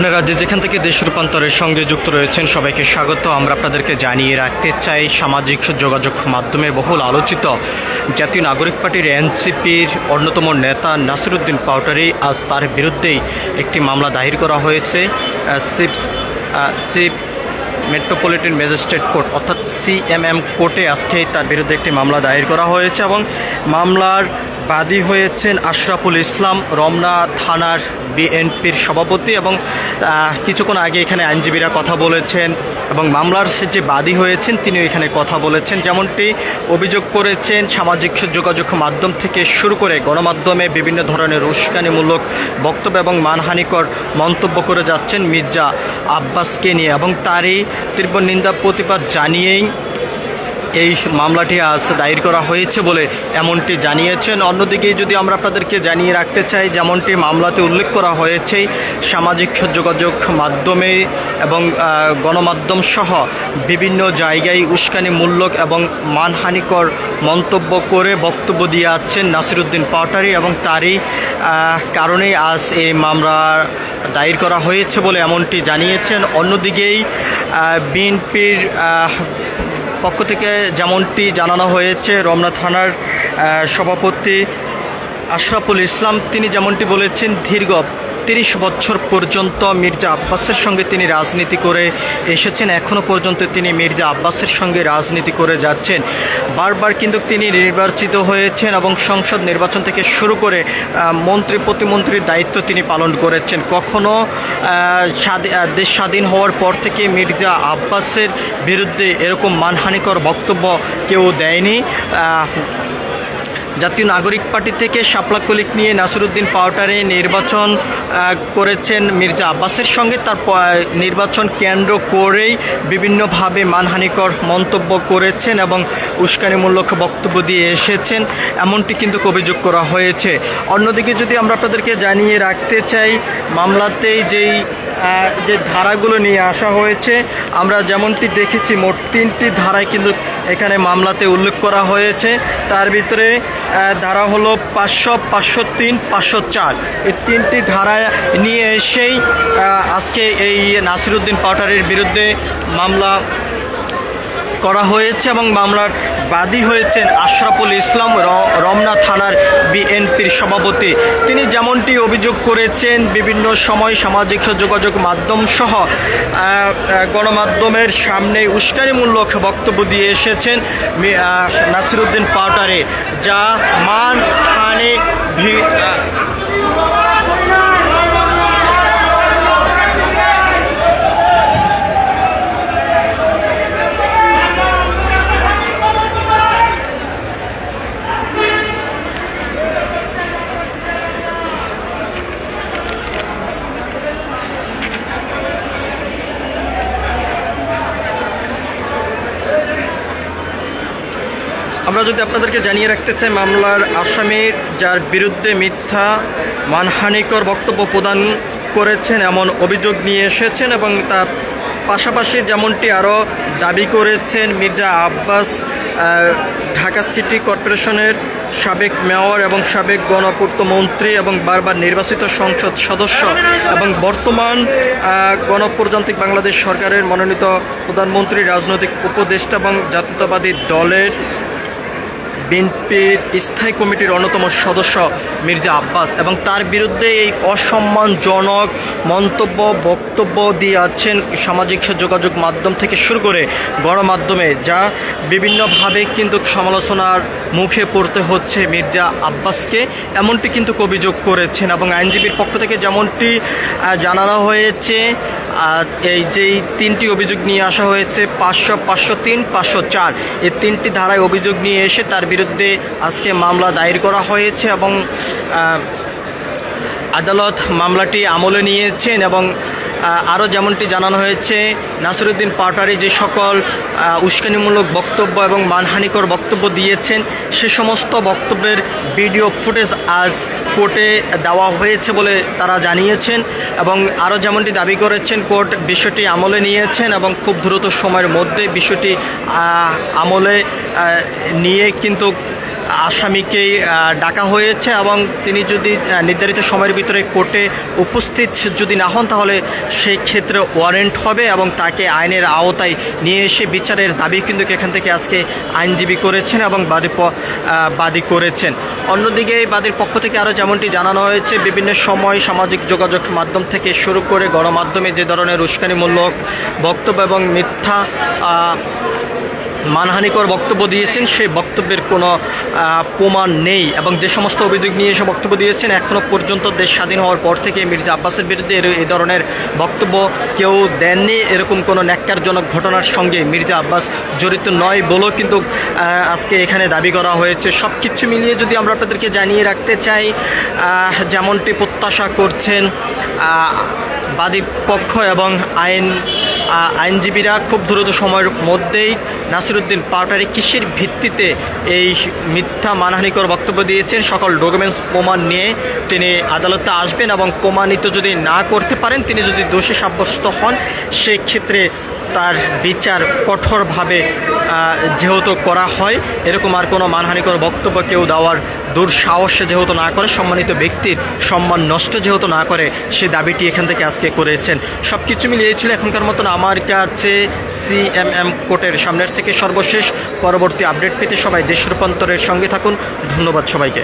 আপনারা যেখান থেকে দেশ রূপান্তরের সঙ্গে যুক্ত রয়েছেন সবাইকে স্বাগত। আমরা আপনাদেরকে জানিয়ে রাখতে চাই, সামাজিক যোগাযোগ মাধ্যমে বহুল আলোচিত জাতীয় নাগরিক পার্টির এনসিপির অন্যতম নেতা নাসিরউদ্দিন পাউটারি, আজ তার বিরুদ্ধেই একটি মামলা দায়ের করা হয়েছে চিফ মেট্রোপলিটন ম্যাজিস্ট্রেট কোর্ট অর্থাৎ সিএমএম কোর্টে। আজকেই তার বিরুদ্ধে একটি মামলা দায়ের করা হয়েছে এবং মামলার বাদী হয়েছেন আশরাফুল ইসলাম, রমনা থানার বিএনপির সভাপতি। এবং কিছুক্ষণ আগে এখানে আইনজীবীরা কথা বলেছেন এবং মামলার যে বাদী হয়েছেন তিনিও এখানে কথা বলেছেন। যেমনটি অভিযোগ করেছেন, সামাজিক যোগাযোগ মাধ্যম থেকে শুরু করে গণমাধ্যমে বিভিন্ন ধরনের উস্কানিমূলক বক্তব্য এবং মানহানিকর মন্তব্য করে যাচ্ছেন মির্জা আব্বাসকে নিয়ে, এবং তারই তীব্র নিন্দা প্রতিবাদ জানিয়েই এই মামলাটি আজ দায়ের করা হয়েছে বলে এমনটি জানিয়েছেন। অন্যদিকে যদি আমরা আপনাদেরকে জানিয়ে রাখতে চাই, যেমনটি মামলাতে উল্লেখ করা হয়েছে, সামাজিক যোগাযোগ মাধ্যমে এবং গণমাধ্যম সহ বিভিন্ন জায়গায় উস্কানিমূলক এবং মানহানিকর মন্তব্য করে বক্তব্য দিয়ে যাচ্ছেন নাসিরউদ্দিন পাউটারি, এবং তারই কারণেই আজ এই মামলা দায়ের করা হয়েছে বলে এমনটি জানিয়েছেন। অন্যদিকেই বিএনপির পক্ষ থেকে যেমনটি জানানো হয়েছে, রমনা থানার সভাপতি আশরাফুল ইসলাম তিনি যেমনটি বলেছেন, দীর্ঘ 30 বছর পর্যন্ত মির্জা আব্বাসের সঙ্গে তিনি রাজনীতি করে এসেছেন। এখনও পর্যন্ত তিনি মির্জা আব্বাসের সঙ্গে রাজনীতি করে যাচ্ছেন। বারবার কিন্তু তিনি নির্বাচিত হয়েছেন এবং সংসদ নির্বাচন থেকে শুরু করে মন্ত্রী প্রতিমন্ত্রীর দায়িত্ব তিনি পালন করেছেন। কখনও দেশ স্বাধীন হওয়ার পর থেকে মির্জা আব্বাসের বিরুদ্ধে এরকম মানহানিকর বক্তব্য কেউ দেয়নি। জাতীয় নাগরিক পার্টি থেকে শাপলা কলিক নিয়ে নাসিরউদ্দিন পাউটারি নির্বাচন করেছেন মির্জা আব্বাসের সঙ্গে। তার নির্বাচন কেন্দ্র করেই বিভিন্নভাবে মানহানিকর মন্তব্য করেছেন এবং উস্কানিমূলক বক্তব্য দিয়ে এসেছেন, এমনটি কিন্তু অভিযোগ করা হয়েছে। অন্যদিকে যদি আমরা আপনাদেরকে জানিয়ে রাখতে চাই, মামলাতেই যে ধারাগুলো নিয়ে আসা হয়েছে, আমরা যেমনটি দেখেছি মোট 3টি ধারায় কিন্তু এখানে মামলাতে উল্লেখ করা হয়েছে। তার ভিতরে ধারা হলো 500, 503, 504, এই 3টি ধারা নিয়ে এসেই আজকে এই নাসিরউদ্দিন পাউটারির বিরুদ্ধে মামলা করা হয়েছে এবং মামলার বাদী হয়েছেন আশরাফুল ইসলাম, রমনা থানার বিএনপির সভাপতি। তিনি যেমনটি অভিযোগ করেছেন, বিভিন্ন সময় সামাজিক যোগাযোগ মাধ্যম সহ গণমাধ্যমের সামনে উস্কানিমূলক বক্তব্য দিয়ে এসেছেন নাসিরউদ্দিন পাউটারি, যা মানহানি আমরা যদি আপনাদেরকে জানিয়ে রাখতে চাই, মামলার আসামির যার বিরুদ্ধে মিথ্যা মানহানিকর বক্তব্য প্রদান করেছেন এমন অভিযোগ নিয়ে এসেছেন, এবং তার পাশাপাশি যেমনটি আরও দাবি করেছেন, মির্জা আব্বাস ঢাকা সিটি কর্পোরেশনের সাবেক মেয়র এবং সাবেক গণপূর্ত মন্ত্রী এবং বারবার নির্বাচিত সংসদ সদস্য এবং বর্তমান গণপ্রজাতান্ত্রিক বাংলাদেশ সরকারের মনোনীত প্রধানমন্ত্রী, রাজনৈতিক উপদেষ্টা এবং জাতীয়তাবাদী দলের বিএনপির স্থায়ী কমিটির অন্যতম সদস্য মির্জা আব্বাস, এবং তার বিরুদ্ধে এই অসম্মানজনক মন্তব্য বক্তব্য দিয়ে যাচ্ছেন সামাজিক যোগাযোগ মাধ্যম থেকে শুরু করে গণমাধ্যমে, যা বিভিন্নভাবে কিন্তু সমালোচনার মুখে পড়তে হচ্ছে মির্জা আব্বাসকে, এমনটি কিন্তু অভিযোগ করেছেন। এবং আইনজীবীর পক্ষ থেকে যেমনটি জানানো হয়েছে, এই যেই 3টি অভিযোগ নিয়ে আসা হয়েছে, 500, 503, 504, এই 3টি ধারায় অভিযোগ নিয়ে এসে তার বিরুদ্ধে আজকে মামলা দায়ের করা হয়েছে এবং আদালত মামলাটি আমলে নিয়েছেন। এবং আরও যেমনটি জানানো হয়েছে, নাসিরউদ্দিন পাউটারি যে সকল উস্কানিমূলক বক্তব্য এবং মানহানিকর বক্তব্য দিয়েছেন, সে সমস্ত বক্তব্যের ভিডিও ফুটেজ আজ কোর্টে দেওয়া হয়েছে বলে তারা জানিয়েছেন। এবং আরও যেমনটি দাবি করেছেন, কোর্ট বিষয়টি আমলে নিয়েছেন এবং খুব দ্রুত সময়ের মধ্যে বিষয়টি আমলে নিয়ে কিন্তু আসামিকেই ডাকা হয়েছে এবং তিনি যদি নির্ধারিত সময়ের ভিতরে কোর্টে উপস্থিত যদি না হন তাহলে সেই ক্ষেত্রে ওয়ারেন্ট হবে এবং তাকে আইনের আওতায় নিয়ে এসে বিচারের দাবি কিন্তু এখান থেকে আজকে আইনজীবী করেছেন এবং বাদী করেছেন। অন্যদিকে বাদীর পক্ষ থেকে আরও যেমনটি জানানো হয়েছে, বিভিন্ন সময় সামাজিক যোগাযোগ মাধ্যম থেকে শুরু করে গণমাধ্যমে যে ধরনের উস্কানিমূলক বক্তব্য এবং মিথ্যা মানহানিকর বক্তব্য দিয়েছেন সেই বক্তব্যের কোনো প্রমাণ নেই এবং যে সমস্ত অভিযোগ নিয়ে এসে বক্তব্য দিয়েছেন এখনও পর্যন্ত দেশ স্বাধীন হওয়ার পর থেকে মির্জা আব্বাসের বিরুদ্ধে এই ধরনের বক্তব্য কেউ দেননি। এরকম কোনো ন্যাক্কারজনক ঘটনার সঙ্গে মির্জা আব্বাস জড়িত নয় বলেও কিন্তু আজকে এখানে দাবি করা হয়েছে। সব কিছু মিলিয়ে যদি আমরা আপনাদেরকে জানিয়ে রাখতে চাই, যেমনটি প্রত্যাশা করছেন বাদী পক্ষ এবং আইনজীবীরা, খুব দ্রুত সময়ের মধ্যেই নাসিরউদ্দিন পাউটারি কিসের ভিত্তিতে এই মিথ্যা মানহানিকর বক্তব্য দিয়েছেন সকল ডকুমেন্টস প্রমাণ নিয়ে তিনি আদালতে আসবেন এবং প্রমাণিত যদি না করতে পারেন, তিনি যদি দোষী সাব্যস্ত হন, সেক্ষেত্রে তার বিচার কঠোরভাবে যেহেতু করা হয়, এরকম আর কোনো মানহানিকর বক্তব্য কেউ দেওয়ার দুঃসাহস যেহেতু না করে, সম্মানিত ব্যক্তির সম্মান নষ্ট যেহেতু না করে, সে দাবিটি এখান থেকে আজকে করেছেন। সব কিছু মিলিয়ে ছিল এখনকার মতন আমার কাছে সিএমএম কোর্টের সামনের থেকে সর্বশেষ। পরবর্তী আপডেট পেতে সবাই দেশ রূপান্তরের সঙ্গে থাকুন। ধন্যবাদ সবাইকে।